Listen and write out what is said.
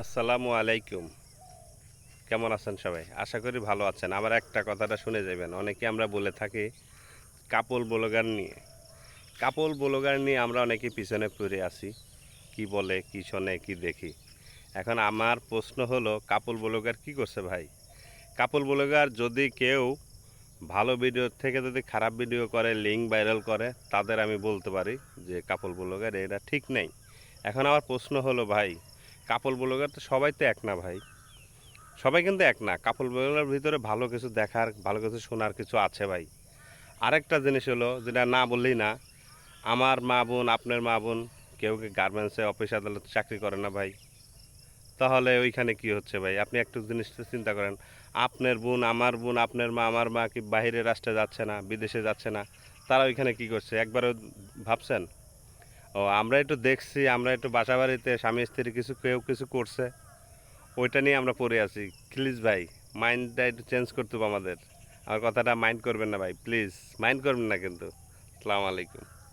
আসসালামু আলাইকুম। কেমন আছেন সবাই? আশা করি ভালো আছেন। আমার একটা কথাটা শুনে যাবেন। অনেকে আমরা বলে থাকি কাপল ব্লগার নিয়ে। কাপল ব্লগার নিয়ে আমরা অনেকেই পিছনে পড়ে আছি। কি বলে, কি শোনে, কি দেখি। এখন আমার প্রশ্ন হলো কাপল ব্লগার কি করছে ভাই? কাপল ব্লগার যদি কেউ ভালো ভিডিও থেকে যদি খারাপ ভিডিও করে, লিঙ্ক ভাইরাল করে, তাদের আমি বলতে পারি যে কাপল ব্লগার এটা ঠিক নেই। এখন আমার প্রশ্ন হলো ভাই, কাপল ব্লগার তো সবাই তো এক না ভাই। সবাই কিন্তু এক না। কাপল বিড়ালের ভিতরে ভালো কিছু দেখার, ভালো কিছু শোনার কিছু আছে ভাই। আরেকটা জিনিস হলো যেটা না বললেই না, আমার মা বোন, আপনার মা বোন কেউ কি গার্মেন্টসে অফিস আদালতে চাকরি করে না ভাই? তাহলে ওইখানে কি হচ্ছে ভাই? আপনি একটু জিনিসটা চিন্তা করেন। আপনার বোন, আমার বোন, আপনার মা, আমার মা কি বাহিরের রাষ্ট্রে যাচ্ছে না, বিদেশে যাচ্ছে না? তারা ওইখানে কি করছে? একবারও ভাবছেন? ও আমরা একটু দেখছি, আমরা একটু বাসাবাড়িতে স্বামী স্ত্রী কিছু কেউ কিছু করছে, ওইটা নিয়ে আমরা পড়ে আছি। প্লিজ ভাই, মাইন্ডটা একটু চেঞ্জ করতে হবে আমাদের। আমার কথাটা মাইন্ড করবেন না ভাই, প্লিজ। মাইন্ড করবেন না কিন্তু। আসসালামু আলাইকুম।